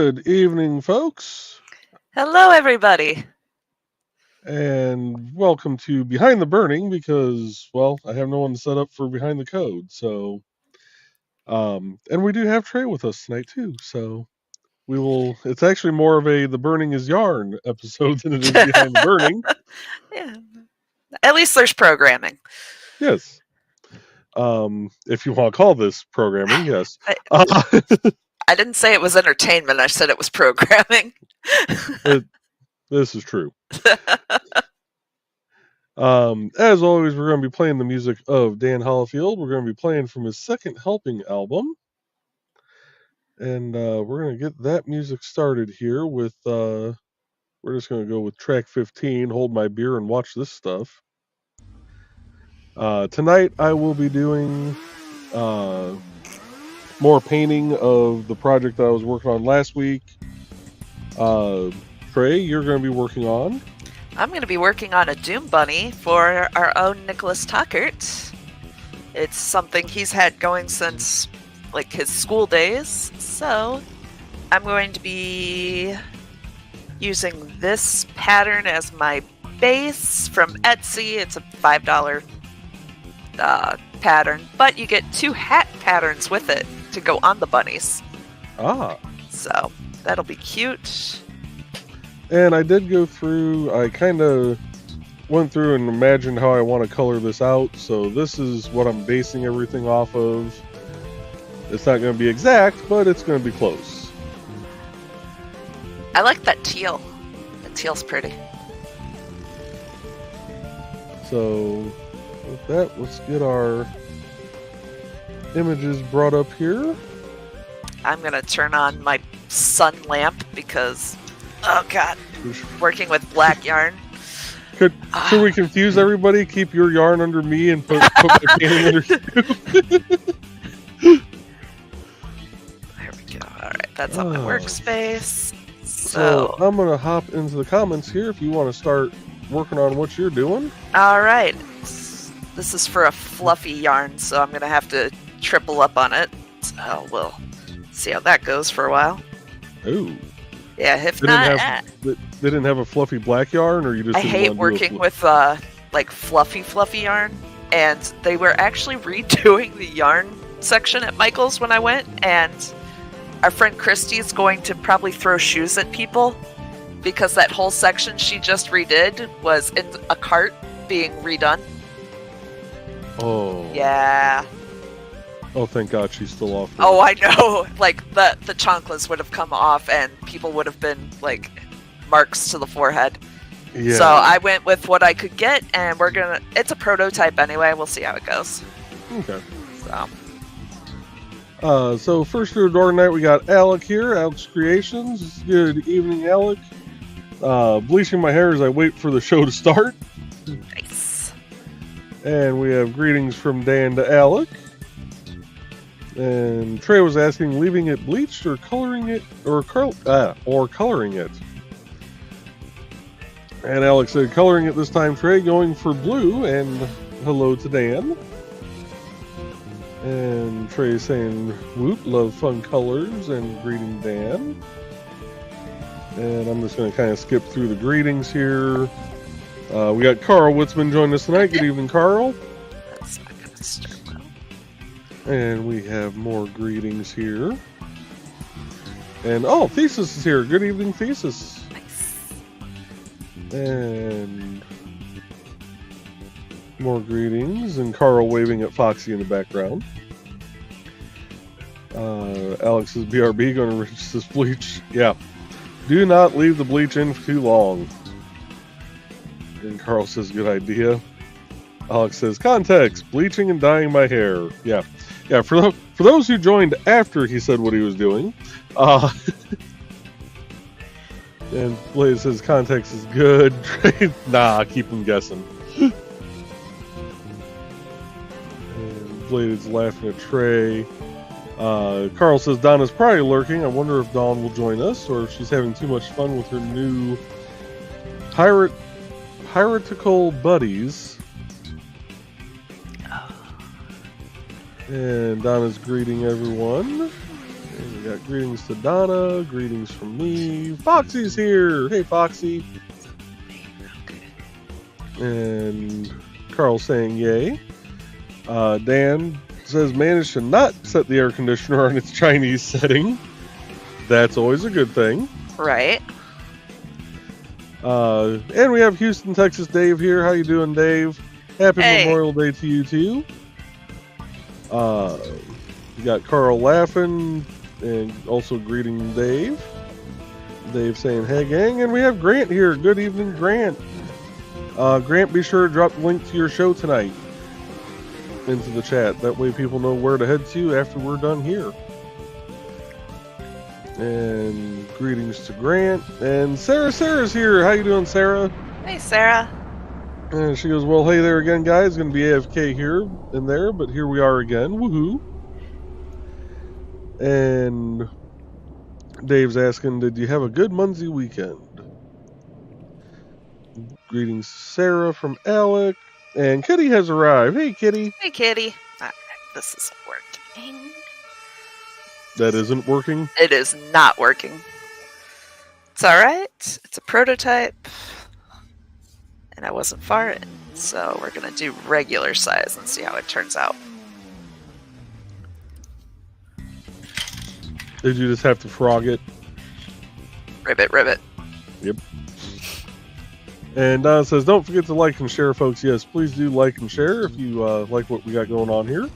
Good evening, folks, Hello, everybody. and welcome to Behind the Burning because, well, I have no one set up for Behind the Code. And we do have Trey with us tonight, too. So, it's actually more of a The Burning is Yarn episode than it is Behind the Burning. Yeah. At least there's programming. Yes. If you want to call this programming, yes. I, I didn't say it was entertainment. I said it was programming. This is true. As always, we're going to be playing the music of Dan Hollifield. We're going to be playing from his Second Helping album. And we're going to get that music started here with, we're just going to go with track 15, Hold My Beer and Watch This Stuff. Tonight I will be doing more painting of the project that I was working on last week. Trey, you're going to be working on? I'm going to be working on a Doom Bunny for our own Nicholas Tuckert. It's something he's had going since like his school days. So I'm going to be using this pattern as my base from Etsy. It's a $5 pattern, but you get 2 hat patterns with it to go on the bunnies. So that'll be cute. And I did go through, I kind of went through and imagined how I want to color this out. So this is what I'm basing everything off of. It's not going to be exact, but it's going to be close. I like that teal. That teal's pretty. So with that, let's get our images brought up here. I'm going to turn on my sun lamp because, oh god, working with black yarn. Should we confuse everybody? Keep your yarn under me and put my painting under you? There we go. Alright, that's on my workspace. So I'm going to hop into the comments here if you want to start working on what you're doing. Alright. This is for a fluffy yarn, so I'm going to have to triple up on it. So we'll see how that goes for a while. Ooh. Yeah, if They didn't have a fluffy black yarn, or you just? I hate working with like fluffy yarn, and they were actually redoing the yarn section at Michael's when I went, and our friend Christy is going to probably throw shoes at people because that whole section she just redid was in a cart being redone. Oh. Yeah. Oh, thank God she's still off. Oh, I know. Like, the chanclas would have come off and people would have been, like, marks to the forehead. Yeah. So I went with what I could get, and it's a prototype anyway. We'll see how it goes. Okay. So first through the door tonight, we got Alec here, Alec's Creations. Good evening, Alec. Bleaching my hair as I wait for the show to start. Nice. And we have greetings from Dan to Alec. And Trey was asking, leaving it bleached or coloring it, or coloring it. And Alex said, coloring it this time, Trey, going for blue, and hello to Dan. And Trey saying, whoop, love fun colors, and greeting Dan. And I'm just going to kind of skip through the greetings here. We got Carl Witzman joining us tonight. Good evening, Carl. That's not going to start well. And we have more greetings here. And, Thesis is here. Good evening, Thesis. Nice. And more greetings. And Carl waving at Foxy in the background. Alex says, BRB going to rinse this bleach. Yeah. Do not leave the bleach in for too long. And Carl says, good idea. Alex says, context, bleaching and dyeing my hair. Yeah. Yeah, for those who joined after he said what he was doing, and Blaze says context is good. Nah, keep him guessing. And Blaze laughing at Trey. Carl says Donna's probably lurking. I wonder if Dawn will join us or if she's having too much fun with her new piratical buddies. And Donna's greeting everyone. And We got greetings to Donna, greetings from me. Foxy's here. Hey, Foxy. And Carl saying yay. Dan says managed to not set the air conditioner on its Chinese setting. That's always a good thing. Right. And we have Houston, Texas Dave here. How you doing, Dave? Happy Memorial Day to you too. You got Carl laughing and also greeting Dave. Dave saying hey gang, and we have Grant here. Good evening, Grant. Grant, be sure to drop the link to your show tonight into the chat. That way people know where to head to after we're done here. And greetings to Grant. And Sarah's here. How you doing, Sarah? Hey, Sarah. And she goes, well, hey there again, guys. Going to be AFK here and there, but here we are again. Woohoo. And Dave's asking, did you have a good Muncie weekend? Greetings, Sarah from Alec. And Kitty has arrived. Hey, Kitty. Hey, Kitty. This isn't working. That isn't working? It is not working. It's alright. It's a prototype. And I wasn't far in. So we're going to do regular size and see how it turns out. Did you just have to frog it? Ribbit. Yep. And Donna says, don't forget to like and share, folks. Yes, please do like and share if you like what we got going on here.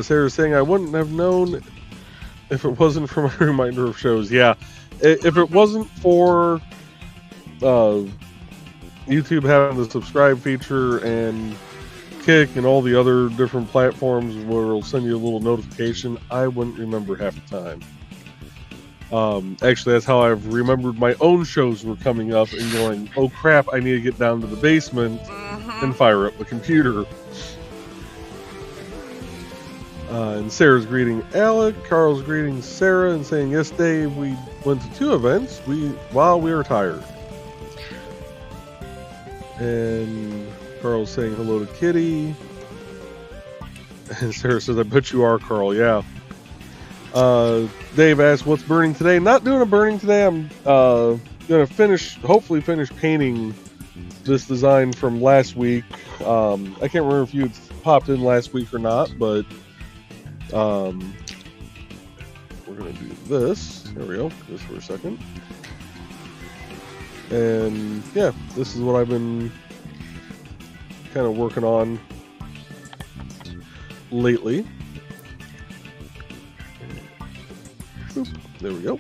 Sarah's saying, I wouldn't have known if it wasn't for my reminder of shows. Yeah, if it wasn't for YouTube having the subscribe feature and Kick and all the other different platforms where it'll send you a little notification, I wouldn't remember half the time. Actually, that's how I've remembered my own shows were coming up and going, oh crap, I need to get down to the basement and fire up the computer. And Sarah's greeting Alec, Carl's greeting Sarah and saying, yes, Dave, we went to 2 events while we were tired. And Carl's saying hello to Kitty. And Sarah says, I bet you are, Carl, yeah. Dave asked, what's burning today? Not doing a burning today. I'm going to hopefully finish painting this design from last week. I can't remember if you popped in last week or not, but we're going to do this. There we go. Just for a second. And yeah, this is what I've been kind of working on lately. Boop. There we go.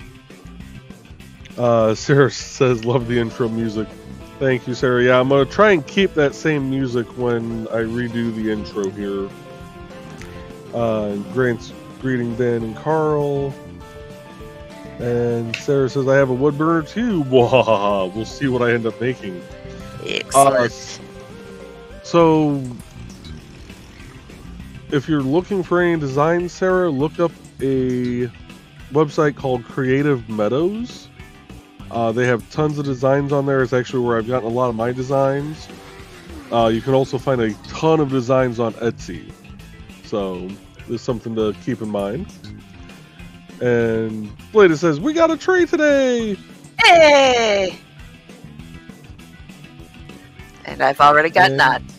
Sarah says, love the intro music. Thank you, Sarah. Yeah, I'm going to try and keep that same music when I redo the intro here. Grant's greeting Dan and Carl. And Sarah says, I have a wood burner too. We'll see what I end up making. Excellent. So, if you're looking for any designs, Sarah, look up a website called Creative Meadows. They have tons of designs on there. It's actually where I've gotten a lot of my designs. You can also find a ton of designs on Etsy. So, there's something to keep in mind. And Blada says, we got a tray today! Hey! And I've already got knots.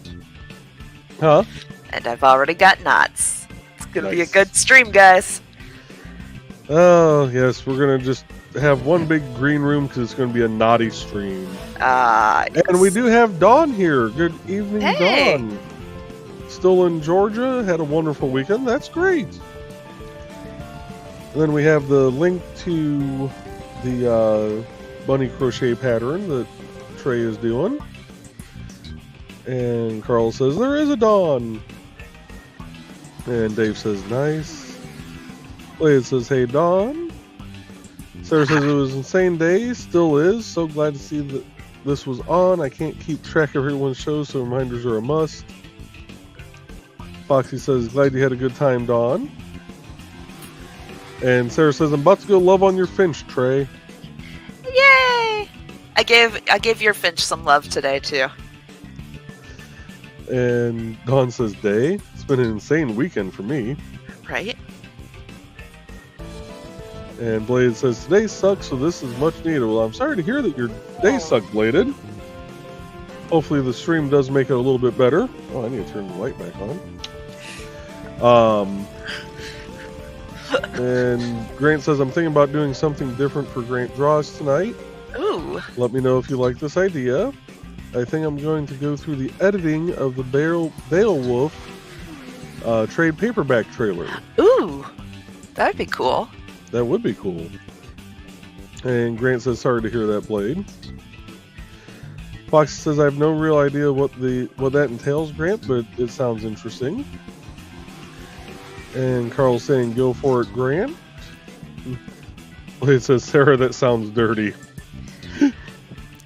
Huh? And I've already got knots. It's going to be a Nice. good stream, guys. Oh, yes, we're going to just have one big green room because it's going to be a naughty stream. Yes. And we do have Dawn here. Good evening, Hey. Dawn. Still in Georgia, had a wonderful weekend. That's great. And then we have the link to the bunny crochet pattern that Trey is doing. And Carl says, there is a Dawn. And Dave says, nice. Blade says, hey, Dawn. Sarah says, it was an insane day. Still is. So glad to see that this was on. I can't keep track of everyone's shows, so reminders are a must. Foxy says, glad you had a good time, Dawn. And Sarah says, I'm about to go love on your Finch, Trey. Yay! I gave your Finch some love today, too. And Dawn says, day. It's been an insane weekend for me. Right? And Blade says, today sucks, so this is much needed. Well, I'm sorry to hear that your day sucked, Bladed. Hopefully the stream does make it a little bit better. Oh, I need to turn the light back on. And Grant says, I'm thinking about doing something different for Grant Draws tonight. Ooh. Let me know if you like this idea. I think I'm going to go through the editing of the Beowulf trade paperback trailer. Ooh. That'd be cool. That would be cool. And Grant says, sorry to hear that, Blade. Fox says, I have no real idea what that entails, Grant, but it sounds interesting. And Carl's saying, go for it, Grant. Blade says, Sarah, that sounds dirty.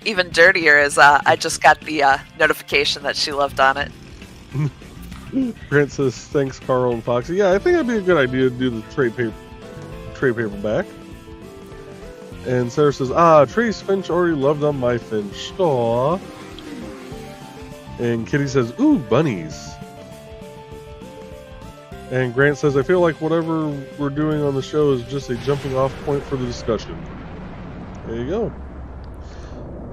Even dirtier is I just got the notification that she loved on it. Grant says, thanks, Carl and Foxy. Yeah, I think it'd be a good idea to do the trade paperback. And Sarah says, Trace Finch already loved on my Finch. Aww. And Kitty says, ooh, bunnies. And Grant says, I feel like whatever we're doing on the show is just a jumping off point for the discussion. There you go.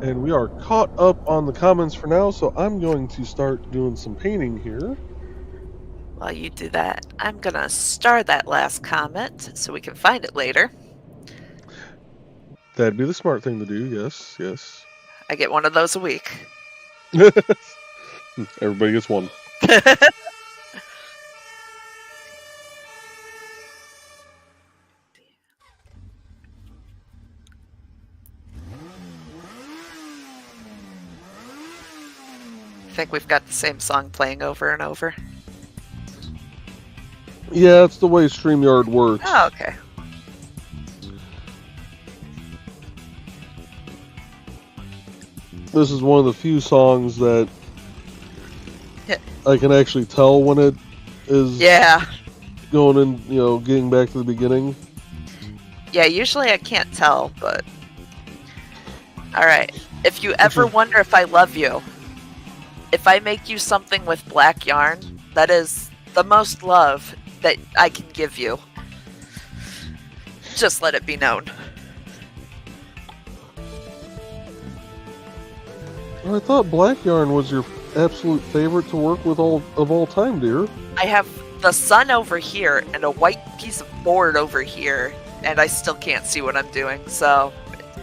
And we are caught up on the comments for now, so I'm going to start doing some painting here. While you do that, I'm going to star that last comment so we can find it later. That'd be the smart thing to do, yes, yes. I get one of those a week. Everybody gets one. I think we've got the same song playing over and over. Yeah, it's the way StreamYard works. Oh, okay. This is one of the few songs that I can actually tell when it is going in, getting back to the beginning. Yeah, usually I can't tell, but... Alright, if you ever wonder if I love you, if I make you something with black yarn, that is the most love that I can give you. Just let it be known. I thought black yarn was your absolute favorite to work with of all time, dear. I have the sun over here and a white piece of board over here, and I still can't see what I'm doing, so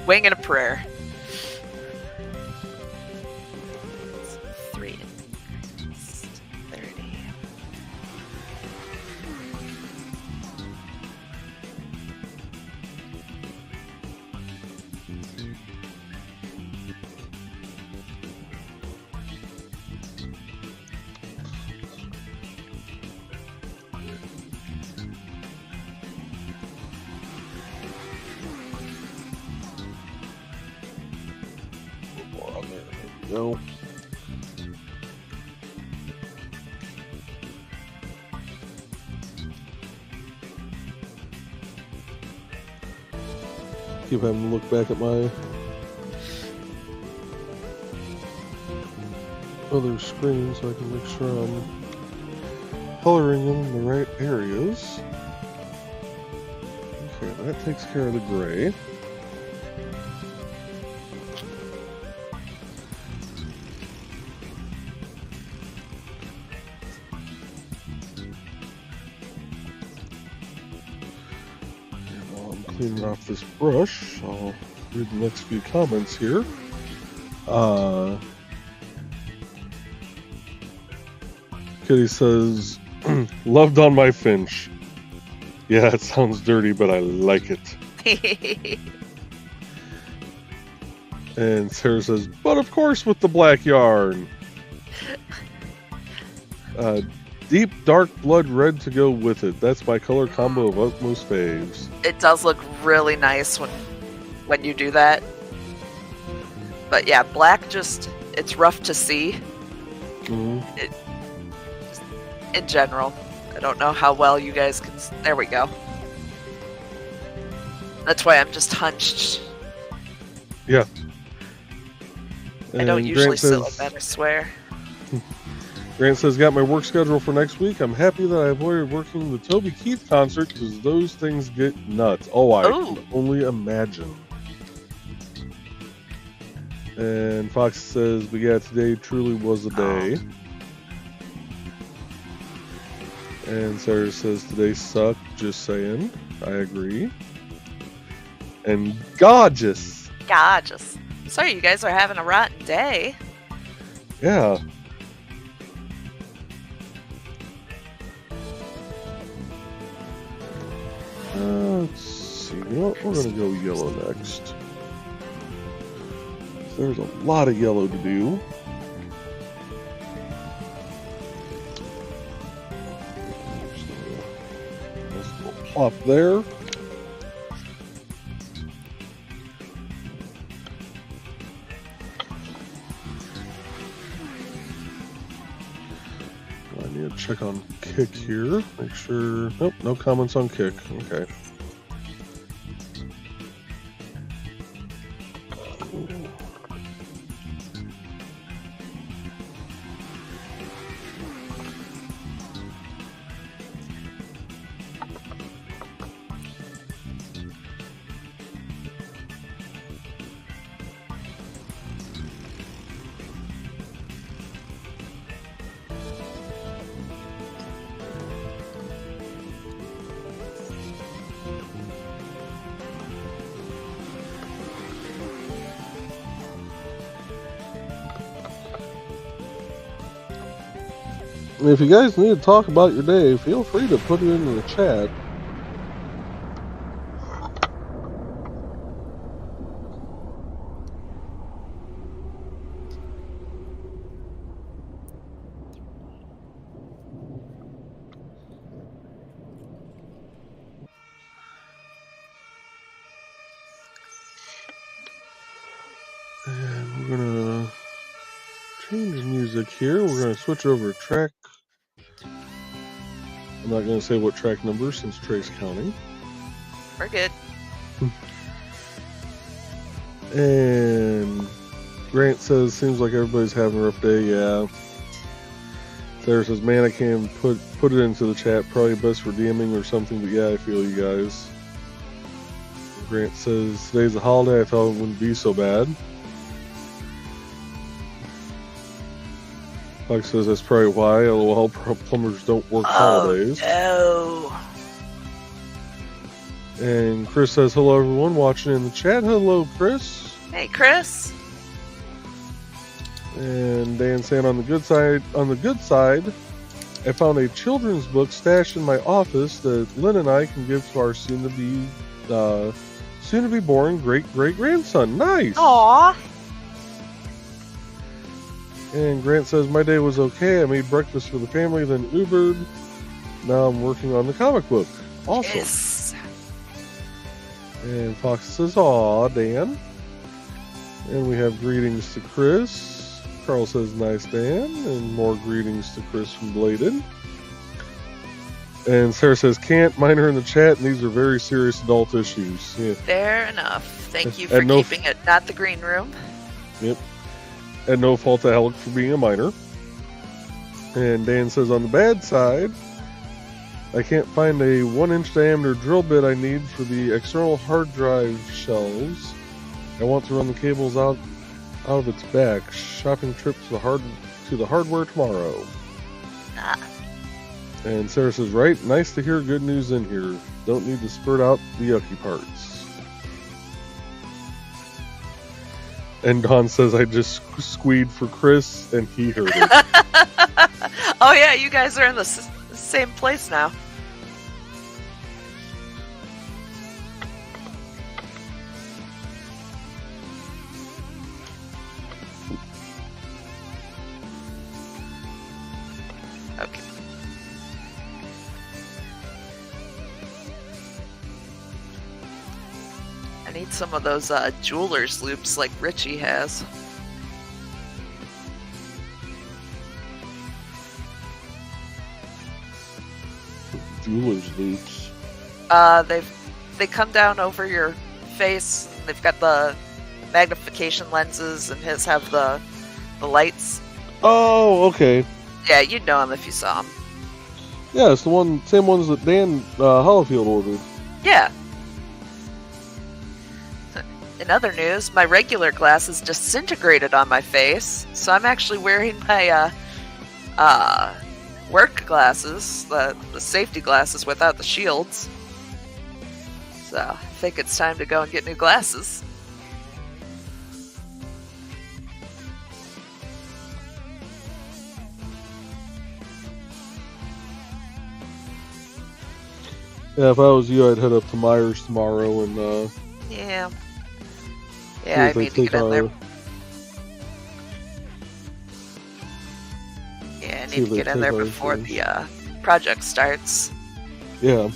wing and a prayer. 3 30. No. Keep having to look back at my other screen so I can make sure I'm coloring in the right areas. Okay, that takes care of the gray. Cleaning off this brush, I'll read the next few comments here. Kitty says, loved on my Finch. Yeah, it sounds dirty, but I like it. And Sarah says, but of course with the black yarn. Deep dark blood red to go with it. That's my color combo of utmost faves. It does look really nice when you do that. But yeah, black it's rough to see. Mm-hmm. In general. I don't know how well you guys can... There we go. That's why I'm just hunched. Yeah. I don't usually sit like that, I swear. Grant says, got my work schedule for next week. I'm happy that I avoided working the Toby Keith concert because those things get nuts. Oh, I can only imagine. And Fox says, but yeah, today truly was a day. And Sarah says, today sucked, just saying. I agree. And gorgeous. Gorgeous. Sorry, you guys are having a rotten day. Yeah. Let's see. You know what? We're going to go yellow next. There's a lot of yellow to do. Nice little plop there. I need to check on kick here. Make sure. Nope, no comments on kick. Okay. If you guys need to talk about your day, feel free to put it in the chat. And we're going to change music here. We're going to switch over to track. I'm not going to say what track number since Trey's counting. We're good. And Grant says, seems like everybody's having a rough day. Yeah. Sarah says, man, I can't put it into the chat. Probably best for DMing or something. But yeah, I feel you guys. Grant says, today's a holiday. I thought it wouldn't be so bad. Fox says that's probably why. LOL, plumbers don't work holidays. No. And Chris says, hello everyone watching in the chat. Hello, Chris. Hey, Chris. And Dan saying, on the good side, I found a children's book stashed in my office that Lynn and I can give to our soon to be born great grandson. Nice. Aww. And Grant says, my day was okay. I made breakfast for the family, then Ubered. Now I'm working on the comic book. Awesome. Yes. And Fox says, aw, Dan. And we have greetings to Chris. Carl says, nice, Dan. And more greetings to Chris from Bladed. And Sarah says, can't. Mine are in the chat, and these are very serious adult issues. Yeah. Fair enough. Thank you for keeping it not the green room. Yep. And no fault to Alec for being a minor. And Dan says, on the bad side, I can't find a 1-inch diameter drill bit I need for the external hard drive shelves. I want to run the cables out of its back. Shopping trip to the hardware tomorrow. Ah. And Sarah says, right, nice to hear good news in here. Don't need to spurt out the yucky parts. And Don says, I just squeed for Chris, and he heard it. Oh yeah, you guys are in the same place now. Okay. I need some of those jeweler's loops like Richie has. Jeweler's loops. They come down over your face. They've got the magnification lenses, and his have the lights. Oh, okay. Yeah, you'd know him if you saw him. Yeah, it's the same ones that Dan Hollifield ordered. Yeah. In other news, my regular glasses disintegrated on my face, so I'm actually wearing my work glasses, the safety glasses without the shields. So I think it's time to go and get new glasses. Yeah, if I was you, I'd head up to Myers tomorrow and Yeah. see Yeah, I if they need to take get in there. our Yeah, I see need if to they get in take there our before insurance. the project starts. Yeah.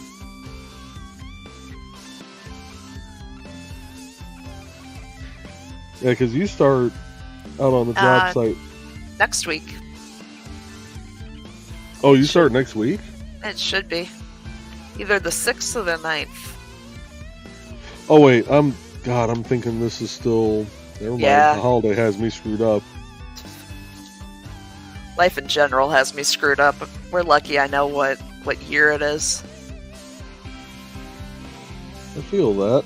Yeah, because you start out on the job site. Next week. Oh, you start next week? It should be. Either the 6th or the 9th. Oh wait, I'm thinking this is still. Never mind. Yeah. The holiday has me screwed up. Life in general has me screwed up. We're lucky I know what year it is. I feel that.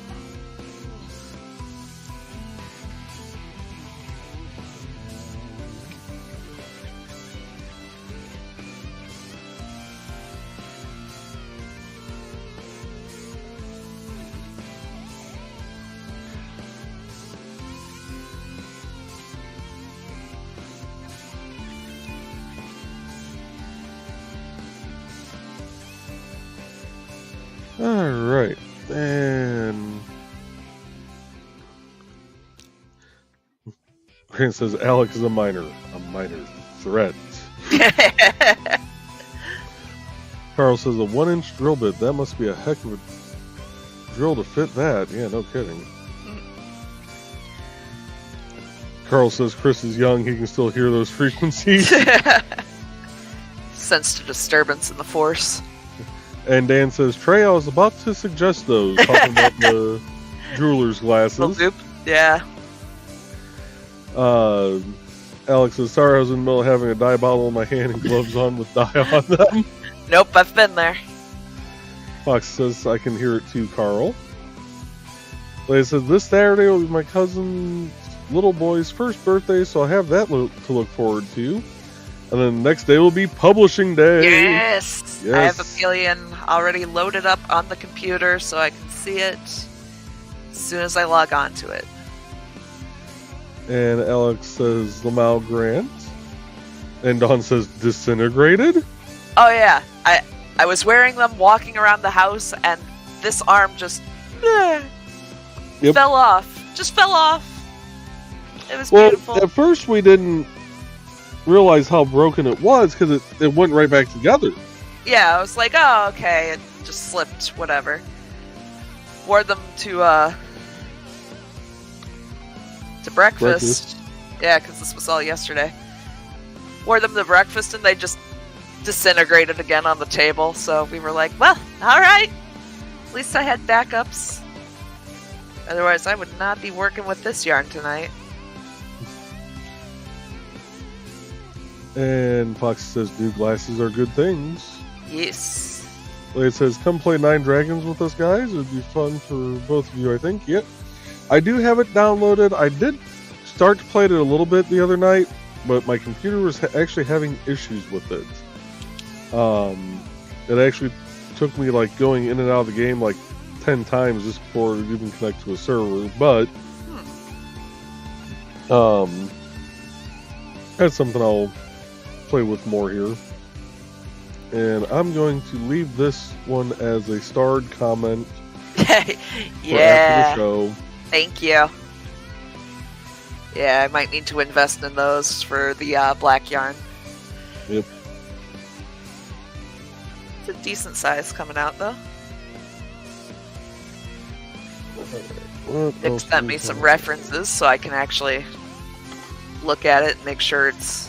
Alright. And Grant says Alex is a minor threat. Carl says a 1-inch drill bit. That must be a heck of a drill to fit that. Yeah, no kidding. Carl says Chris is young. He can still hear those frequencies. Sensed a disturbance in the force. And Dan says, Trey, I was about to suggest those. Talking about the jeweler's glasses. Loop. Yeah. Alex says, sorry, I was in the middle of having a dye bottle in my hand and gloves on with dye on them. Nope, I've been there. Fox says, I can hear it too, Carl. They said, this Saturday will be my cousin's little boy's first birthday, so I have that to look forward to. And then the next day will be publishing day. Yes! I have Aphelion already loaded up on the computer so I can see it as soon as I log on to it. And Alex says Lamau Grant. And Dawn says disintegrated? Oh yeah. I was wearing them walking around the house and this arm just fell off. Just fell off. It was beautiful. At first we didn't realize how broken it was because it went right back together. Yeah, I was like, oh, okay, it just slipped, whatever. Wore them to breakfast. Yeah, because this was all yesterday. Wore them to breakfast and they just disintegrated again on the table. So we were like, well, alright. At least I had backups. Otherwise, I would not be working with this yarn tonight. And Fox says new glasses are good things. Yes. It says, come play Nine Dragons with us, guys. It would be fun for both of you, I think. Yep. I do have it downloaded. I did start to play it a little bit the other night, but my computer was actually having issues with it. It actually took me like going in and out of the game like 10 times just before it even connect to a server. But that's something I'll play with more here. And I'm going to leave this one as a starred comment yeah. for after the show. Thank you. Yeah, I might need to invest in those for the black yarn. Yep. It's a decent size coming out, though. Nick sent me some references so I can actually look at it and make sure it's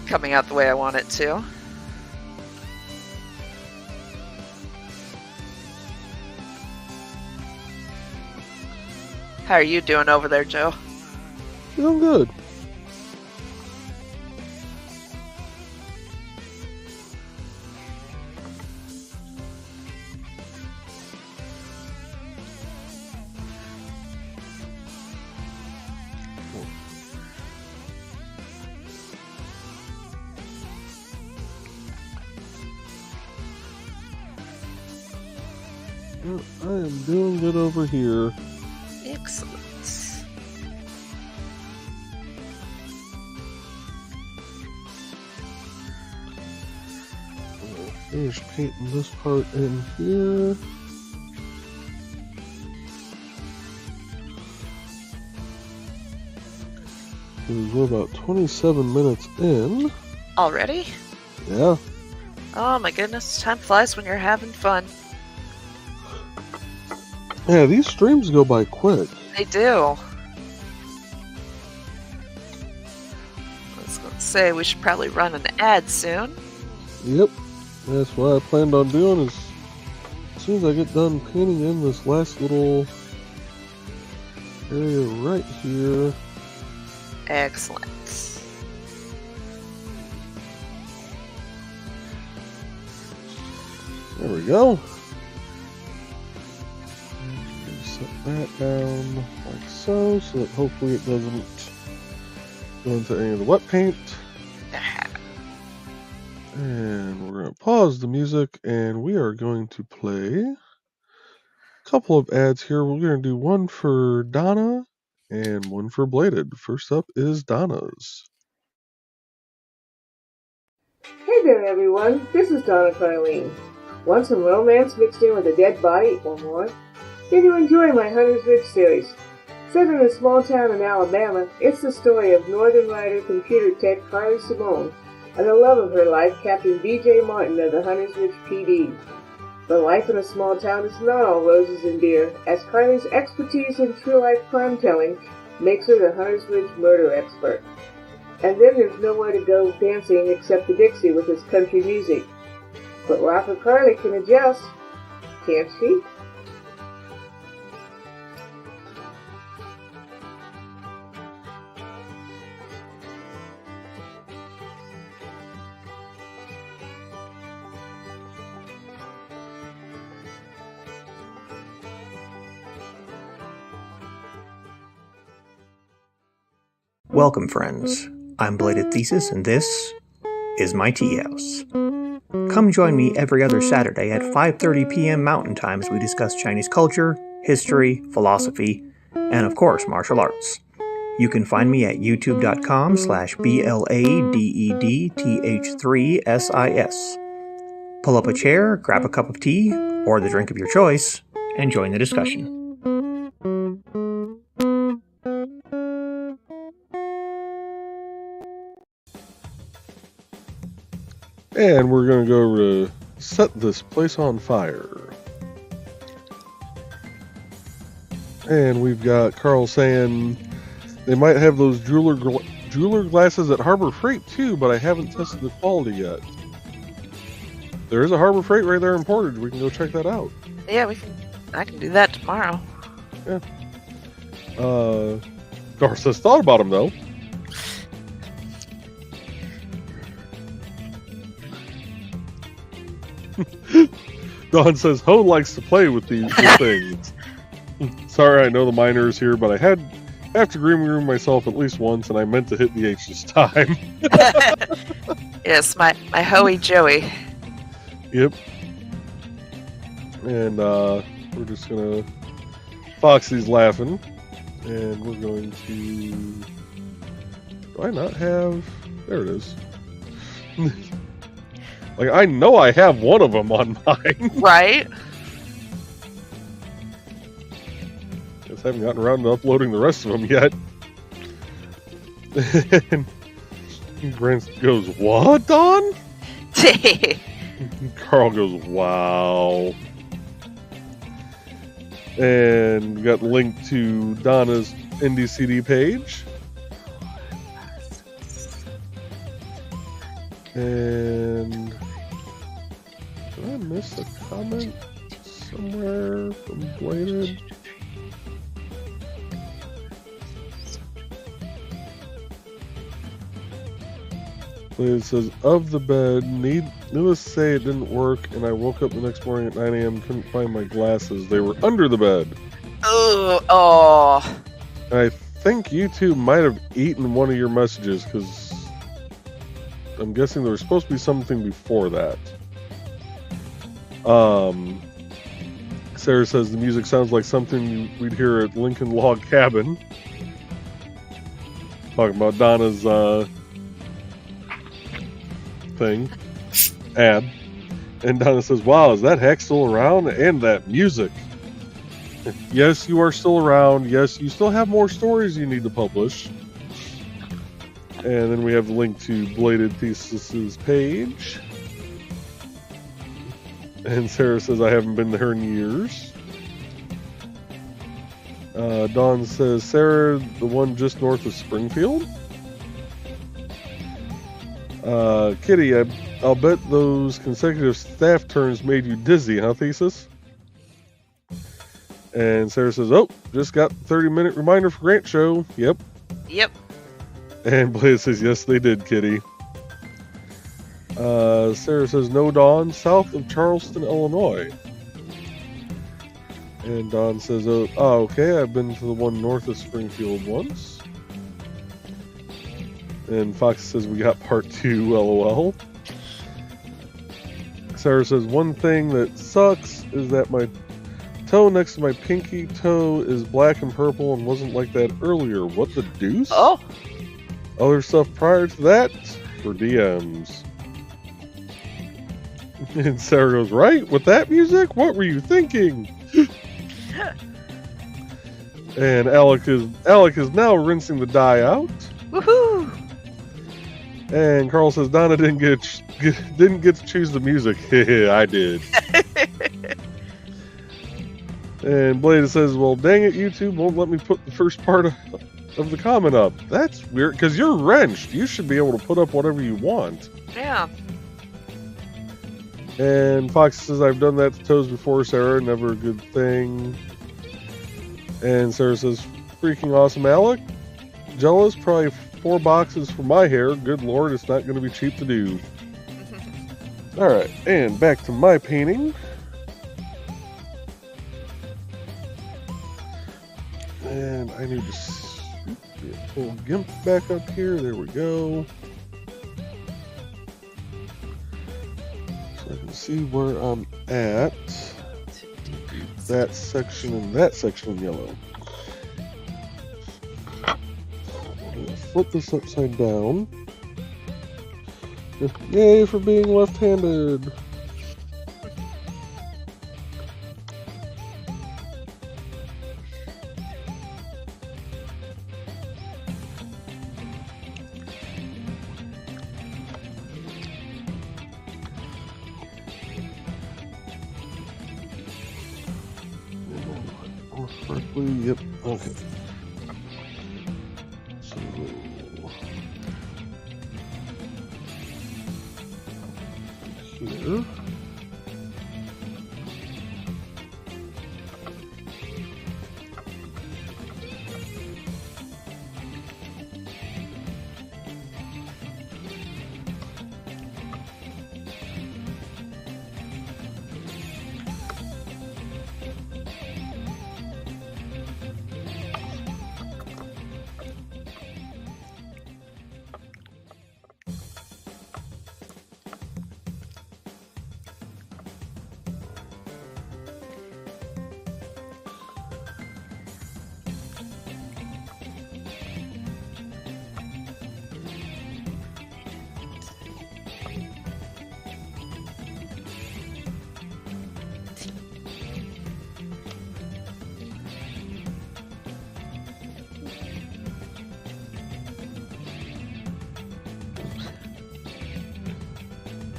coming out the way I want it to. How are you doing over there, Joe? Doing good. I am doing good over here. Excellent. Finish painting this part in here. We're about 27 minutes in. Already? Yeah. Oh my goodness, time flies when you're having fun. Yeah, these streams go by quick. They do. I was going to say we should probably run an ad soon. Yep. That's what I planned on doing is as soon as I get done painting in this last little area right here. Excellent. There we go. Set that down like so that hopefully it doesn't go into any of the wet paint. And we're going to pause the music and we are going to play a couple of ads here. We're going to do one for Donna and one for Bladed. First up is Donna's. Hey there, everyone. This is Donna Carlene. Want some romance mixed in with a dead body or more? Then you enjoy my Hunter's Ridge series. Set in a small town in Alabama, it's the story of Northern Rider computer tech Carly Simone and the love of her life, Captain B.J. Martin of the Hunter's Ridge PD. But life in a small town is not all roses and beer, as Carly's expertise in true-life crime-telling makes her the Hunter's Ridge murder expert. And then there's nowhere to go dancing except the Dixie with its country music. But Rocker Carly can adjust, can't she? Welcome, friends. I'm Bladed Thesis, and this is my tea house. Come join me every other Saturday at 5:30 p.m. Mountain Time as we discuss Chinese culture, history, philosophy, and of course, martial arts. You can find me at youtube.com/BLADEDTH3SIS. Pull up a chair, grab a cup of tea, or the drink of your choice, and join the discussion. And we're going to go to set this place on fire. And we've got Carl saying they might have those jeweler glasses at Harbor Freight too, but I haven't tested the quality yet. There is a Harbor Freight right there in Portage. We can go check that out. Yeah, I can do that tomorrow. Yeah. Garces thought about them though. Don says Ho likes to play with these things. Sorry, I know the miners here, but I have to green room myself at least once, and I meant to hit the H this time. Yes, my Hoey Joey. Yep. And we're just gonna Foxy's laughing, and we're going to. Do I not have? There it is. Like, I know I have one of them on mine. Right? Guess I haven't gotten around to uploading the rest of them yet. And Brent goes, "What, Don?" Carl goes, "Wow." And we got the link to Donna's IndieCD page. And did I miss a comment somewhere from Bladed? Bladed says, of the bed, needless to say it didn't work, and I woke up the next morning at 9 a.m. couldn't find my glasses. They were under the bed. Oh. And I think YouTube might have eaten one of your messages, because I'm guessing there was supposed to be something before that. Because Sarah says the music sounds like something we'd hear at Lincoln Log Cabin. Talking about Donna's thing. Ad. And Donna says, wow, is that hack still around? And that music. Yes, you are still around. Yes, you still have more stories you need to publish. And then we have the link to Bladed Thesis' page. And Sarah says, I haven't been there in years. Dawn says, Sarah, the one just north of Springfield? Kitty, I'll bet those consecutive staff turns made you dizzy, huh, Thesis? And Sarah says, oh, just got 30-minute reminder for Grant Show. Yep. Yep. And Blaze says, yes, they did, Kitty. Sarah says, no, Dawn, south of Charleston, Illinois. And Dawn says, oh, okay, I've been to the one north of Springfield once. And Fox says, we got part 2, LOL. Sarah says, one thing that sucks is that my toe next to my pinky toe is black and purple and wasn't like that earlier. What the deuce? Oh. Other stuff prior to that? For DMs. And Sarah goes, right? With that music? What were you thinking? And Alec is now rinsing the dye out. Woohoo! And Carl says, Donna didn't get to choose the music. I did. And Blade says, well, dang it, YouTube won't let me put the first part of the comment up. That's weird, because you're wrenched. You should be able to put up whatever you want. Yeah. And Fox says, I've done that to toes before, Sarah. Never a good thing. And Sarah says, freaking awesome, Alec. Jealous? Probably 4 boxes for my hair. Good lord, it's not going to be cheap to do. Alright, and back to my painting. And I need to pull GIMP back up here. There we go. So I can see where I'm at. That section and that section in yellow. I'm going to flip this upside down. Yay for being left-handed. Correctly, yep, okay. So, here.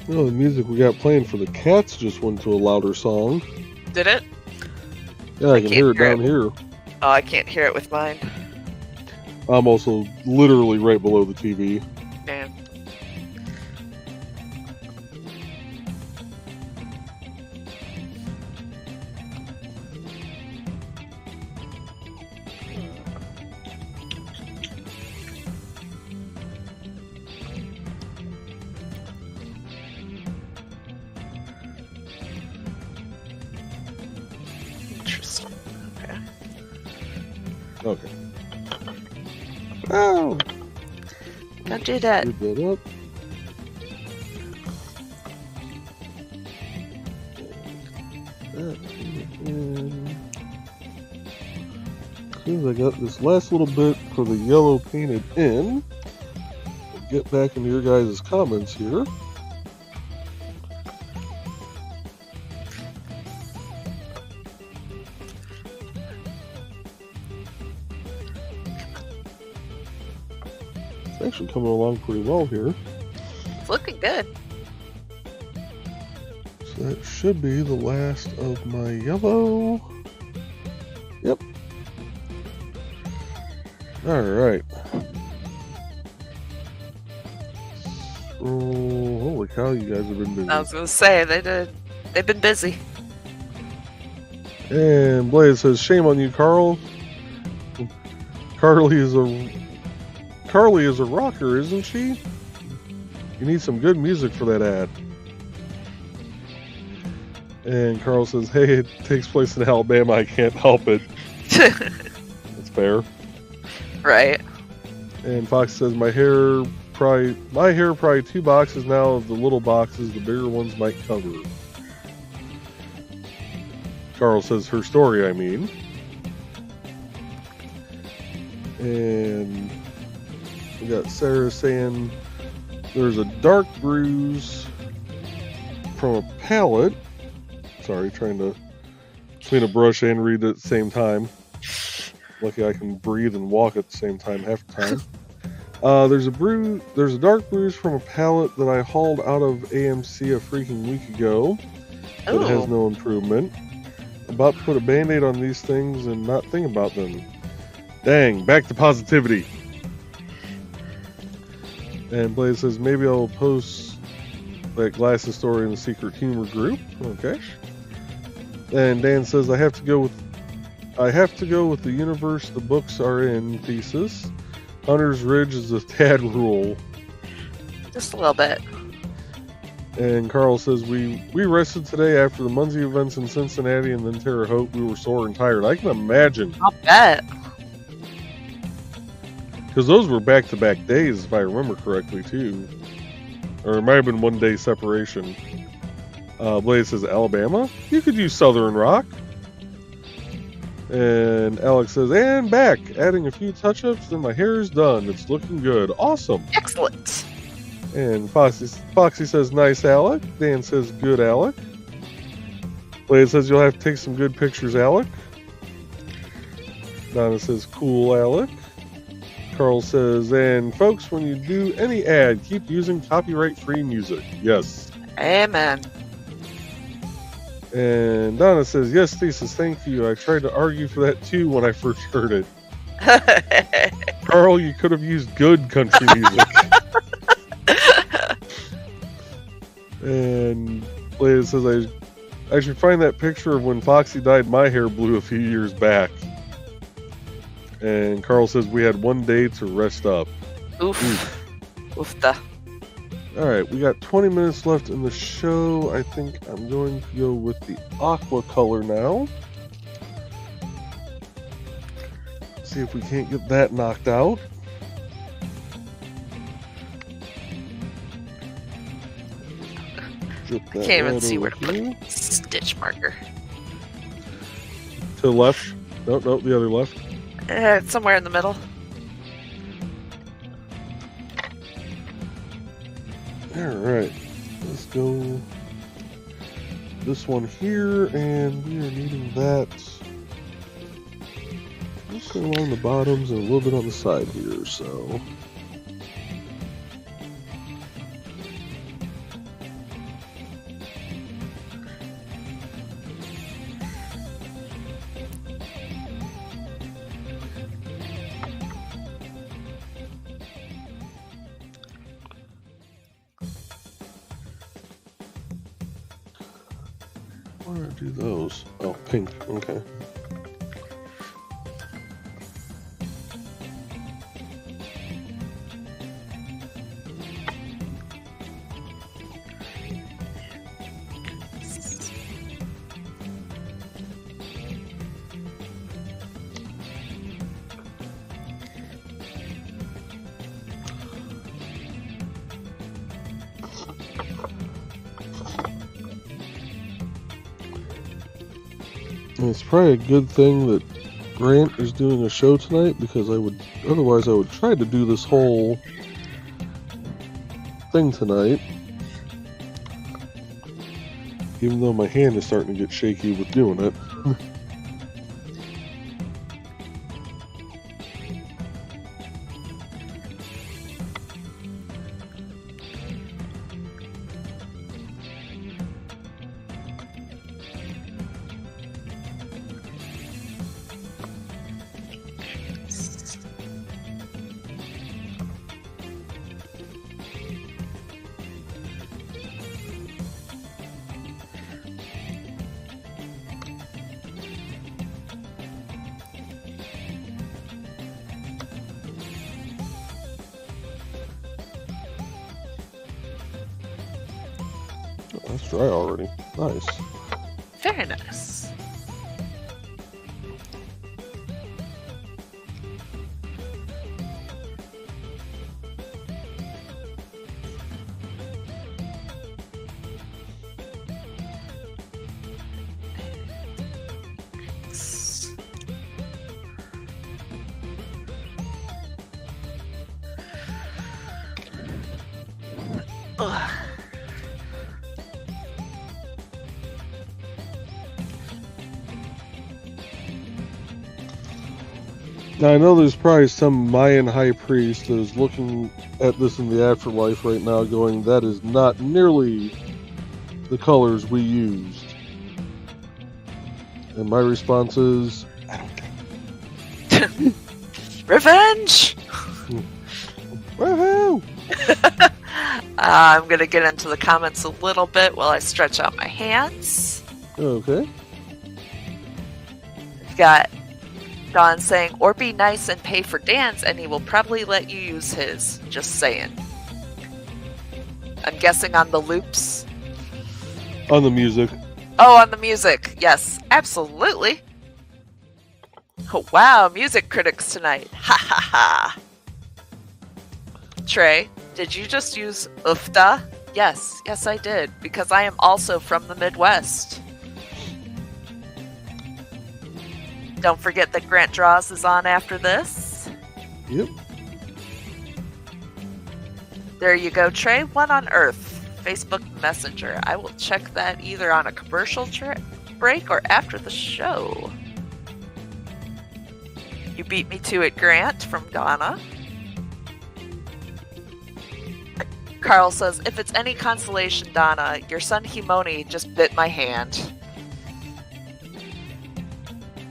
Oh, the music we got playing for the cats just went to a louder song. Did it? Yeah, I can hear it down here. Oh, I can't hear it with mine. I'm also literally right below the TV. Man. Interesting. Okay. Okay. Oh! Don't do that. Screw that up. That. I got this last little bit for the yellow painted in. We'll get back into your guys' comments here. It's actually coming along pretty well here. It's looking good. So that should be the last of my yellow. Yep. Alright. Oh, holy cow, you guys have been busy. I was gonna say they've been busy. And Blaze says, shame on you, Carl. Carly is a rocker, isn't she? You need some good music for that ad. And Carl says, hey, it takes place in Alabama, I can't help it. That's fair. Right. And Fox says, my hair probably 2 boxes now of the little boxes, the bigger ones might cover. Carl says, her story, I mean. And we got Sarah saying, there's a dark bruise from a pallet. Sorry, trying to clean a brush and read at the same time. Lucky I can breathe and walk at the same time half the time. There's a dark bruise from a pallet that I hauled out of AMC a freaking week ago. But it has no improvement. About to put a band-aid on these things and not think about them. Dang, back to positivity. And Blaze says, maybe I'll post that glasses story in the secret humor group. Okay. And Dan says, I have to go with the universe the books are in thesis. Hunter's Ridge is a tad rule. Just a little bit. And Carl says, we rested today after the Muncie events in Cincinnati and then Terre Haute. We were sore and tired. I can imagine. I'll bet. Because those were back-to-back days, if I remember correctly, too. Or it might have been 1 day separation. Blaze says, Alabama? You could use Southern Rock. And Alex says, and back. Adding a few touch-ups, then my hair is done. It's looking good. Awesome. Excellent. And Foxy says, nice, Alec. Dan says, good, Alec. Blaze says, you'll have to take some good pictures, Alec. Donna says, cool, Alec. Carl says, and folks, when you do any ad, keep using copyright-free music. Yes. Amen. And Donna says, yes, Thesis, thank you. I tried to argue for that too when I first heard it. Carl, you could have used good country music. And Blaze says, I should find that picture of when Foxy dyed my hair blue a few years back. And Carl says, we had 1 day to rest up. Oof. Oofta. Alright, we got 20 minutes left in the show. I think I'm going to go with the aqua color now. See if we can't get that knocked out. I can't even see where to put stitch marker. To the left. No, the other left. It's somewhere in the middle. Alright, let's go this one here, and we are needing that just along the bottoms and a little bit on the side here, so. Why did I do those? Oh, pink. Okay. And it's probably a good thing that Grant is doing a show tonight because otherwise I would try to do this whole thing tonight. Even though my hand is starting to get shaky with doing it. That's dry already. Nice. Very nice. Ugh. Now, I know there's probably some Mayan high priest that is looking at this in the afterlife right now going, that is not nearly the colors we used. And my response is, I don't care. Revenge! Woohoo! I'm going to get into the comments a little bit while I stretch out my hands. Okay. We've got Dawn saying, or be nice and pay for Dan's and he will probably let you use his. Just saying. I'm guessing on the loops. On the music. Oh, on the music. Yes, absolutely. Oh, wow, music critics tonight. Ha ha ha. Trey, did you just use ufta? Yes, I did, because I am also from the Midwest. Don't forget that Grant Draws is on after this. Yep. There you go, Trey. What on earth? Facebook Messenger. I will check that either on a commercial break or after the show. You beat me to it, Grant, from Donna. Carl says, if it's any consolation, Donna, your son Himoni just bit my hand.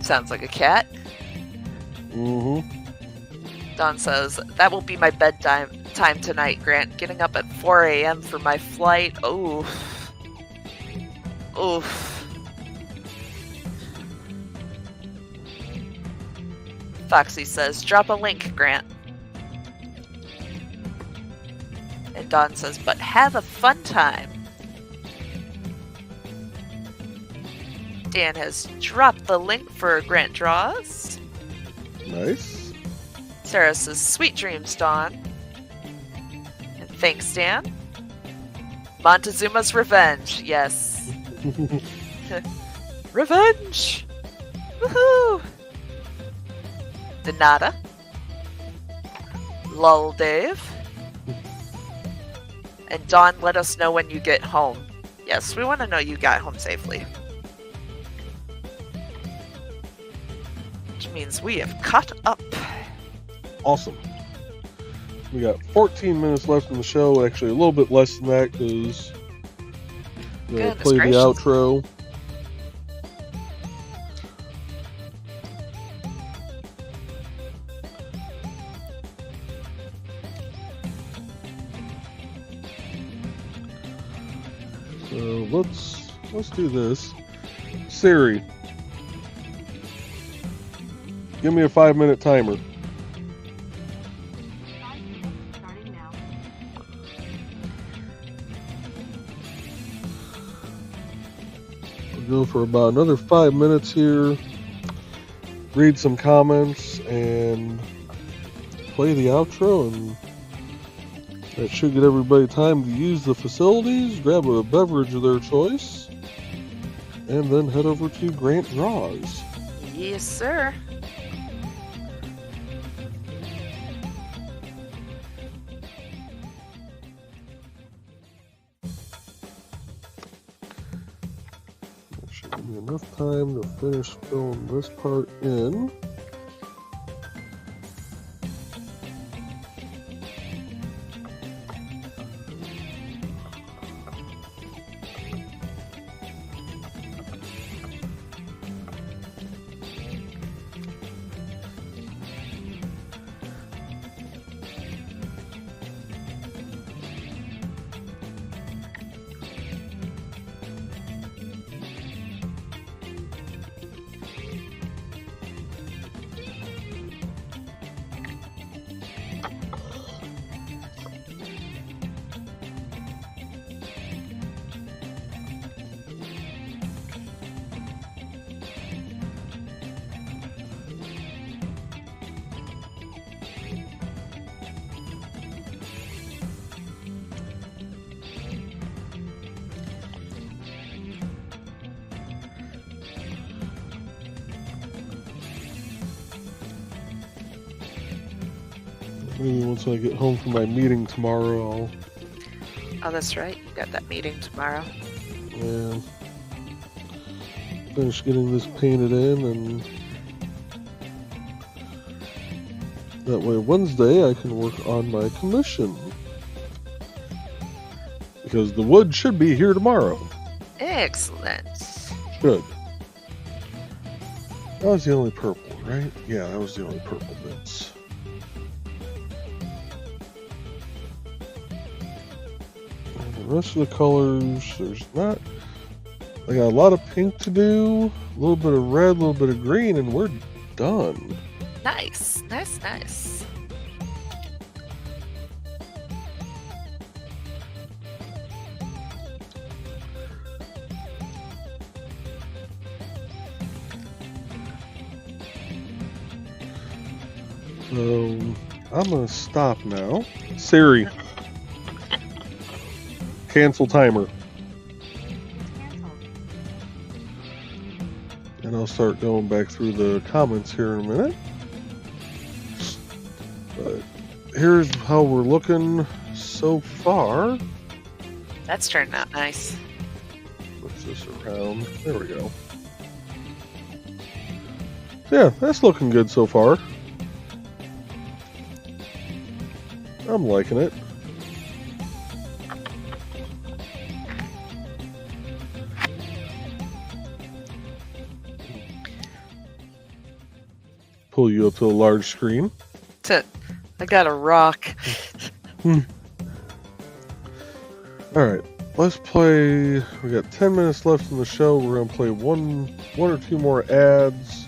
Sounds like a cat. Mm-hmm. Don says, that will be my bedtime tonight, Grant. Getting up at 4 a.m. for my flight. Oof. Oof. Foxy says, drop a link, Grant. And Don says, but have a fun time. Dan has dropped the link for Grant Draws. Nice. Sarah says, sweet dreams, Dawn. And thanks, Dan. Montezuma's Revenge. Yes. Revenge! Woohoo! Donata. Lull Dave. And Dawn, let us know when you get home. Yes, we want to know you got home safely. Which means we have caught up. Awesome. We got 14 minutes left in the show. Actually, a little bit less than that because I'm going to play the outro. So let's do this. Siri, give me a 5-minute timer. Starting now. We'll go for about another 5 minutes here. Read some comments and play the outro, and that should get everybody time to use the facilities, grab a beverage of their choice, and then head over to Grant Draws. Yes, sir. Give me enough time to finish filling this part in. Maybe once I get home from my meeting tomorrow, I'll Oh, that's right. You got that meeting tomorrow. finish getting this painted in, and that way Wednesday I can work on my commission. Because the wood should be here tomorrow. Excellent. Good. That was the only purple, right? Yeah, that was the only purple bits. And the rest of the colors, there's not... I got a lot of pink to do, a little bit of red, a little bit of green, and we're done. Nice. Nice, nice. So, I'm going to stop now. Siri, cancel timer. And I'll start going back through the comments here in a minute. But here's how we're looking so far. That's turned out nice. Push this around. There we go. Yeah, that's looking good so far. I'm liking it. Pull you up to a large screen. I got a rock. Alright, let's play. We got 10 minutes left in the show. We're going to play one or two more ads.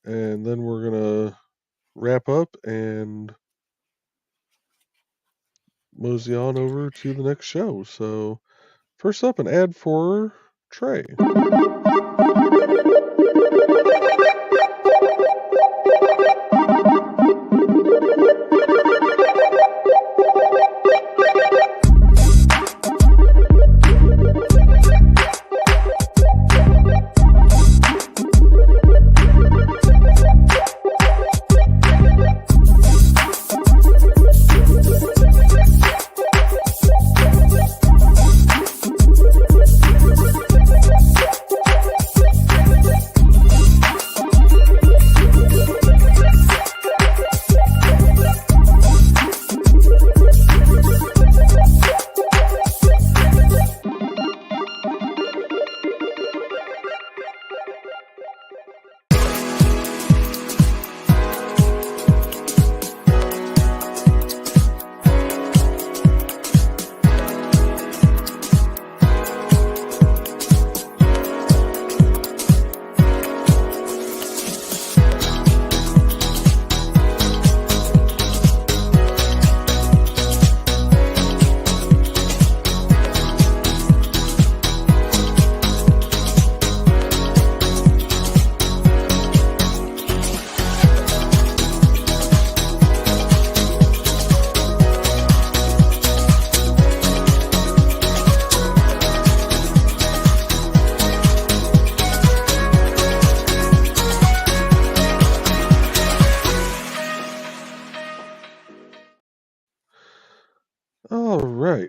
And then we're going to wrap up and mosey on over to the next show. So, first up, an ad for Trey. All right,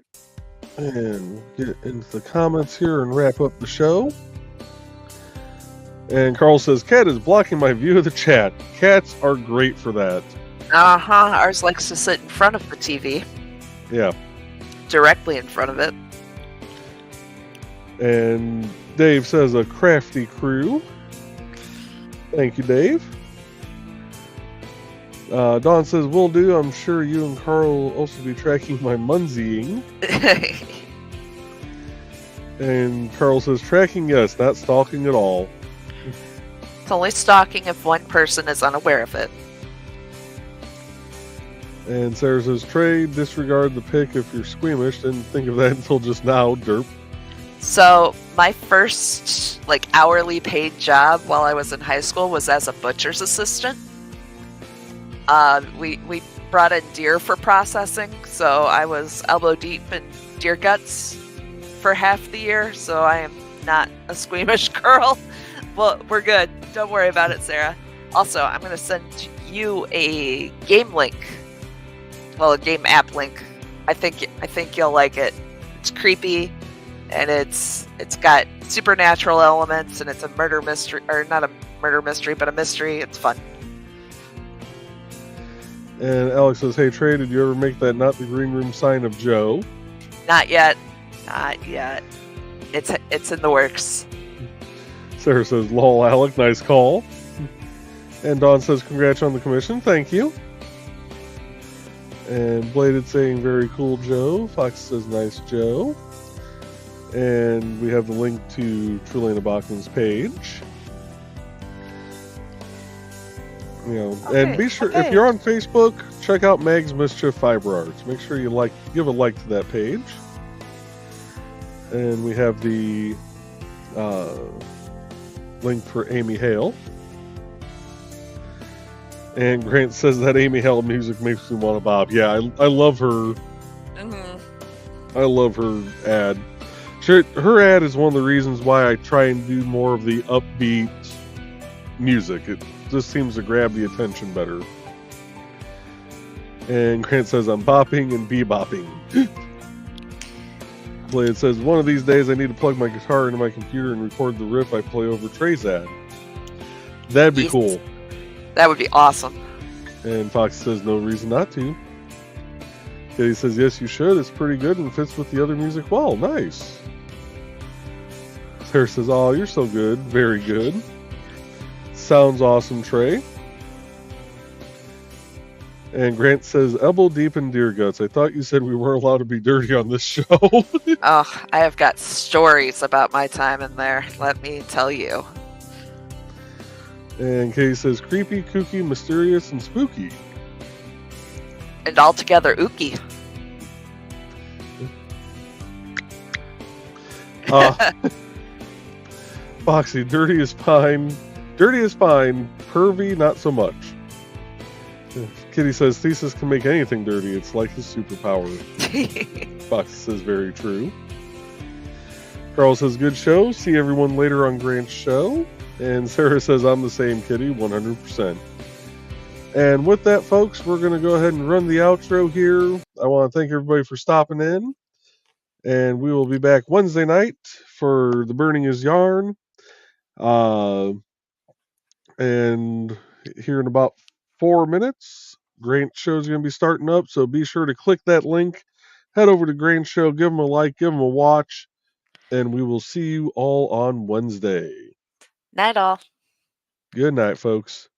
and get into the comments here and wrap up the show. And Carl says, Cat is blocking my view of the chat. Cats are great for that. Ours likes to sit in front of the TV, Yeah. directly in front of it. And Dave says, a crafty crew. Thank you, Dave. Dawn says, will do. I'm sure you and Carl will also be tracking my munzieing. And Carl says, tracking, yes, not stalking at all. It's only stalking if one person is unaware of it. And Sarah says, Trey, disregard the pic if you're squeamish. Didn't think of that until just now, derp. So my first hourly paid job while I was in high school was as a butcher's assistant. We brought in deer for processing, so I was elbow deep in deer guts for half the year, so I am not a squeamish girl. Well, we're good. Don't worry about it, Sarah. Also, I'm going to send you a game link. Well, a game app link. I think you'll like it. It's creepy, and it's got supernatural elements, and it's a murder mystery, or not a murder mystery, but a mystery. It's fun. And Alex says, hey, Trey, did you ever make that not the green room sign of Joe? Not yet. Not yet. It's in the works. Sarah says, lol, Alec, nice call. And Dawn says, congrats on the commission. Thank you. And Bladed saying, very cool, Joe. Fox says, nice, Joe. And we have the link to Trulana Bachman's page. And be sure, if you're on Facebook, check out Meg's Mischief Fiber Arts. Make sure you give a like to that page. And we have the link for Amy Hale. And Grant says that Amy Hale music makes me want to bob. Yeah, I love her. Mm-hmm. I love her ad. Her ad is one of the reasons why I try and do more of the upbeat music. It just seems to grab the attention better. And Grant says, I'm bopping and bebopping. Blade says, one of these days I need to plug my guitar into my computer and record the riff I play over Trey's ad. That'd be cool. That would be awesome. And Fox says, no reason not to. Katie says, yes, you should. It's pretty good and fits with the other music well. Nice. Sarah says, oh, you're so good. Very good. Sounds awesome, Trey. And Grant says, elbow deep in deer guts. I thought you said we weren't allowed to be dirty on this show. Oh, I have got stories about my time in there. Let me tell you. And Katie says, creepy, kooky, mysterious, and spooky. And altogether ooky. Foxy, dirty is fine. Dirty is fine. Pervy, not so much. Kitty says, Thesis can make anything dirty. It's like his superpower. Foxy says, very true. Carl says, good show. See everyone later on Grant's show. And Sarah says, I'm the same, Kitty, 100%. And with that, folks, we're going to go ahead and run the outro here. I want to thank everybody for stopping in. And we will be back Wednesday night for The Burning is Yarn. And here in about 4 minutes, Grant's show is going to be starting up. So be sure to click that link. Head over to Grant's show. Give them a like. Give them a watch. And we will see you all on Wednesday. Night all. Good night, folks.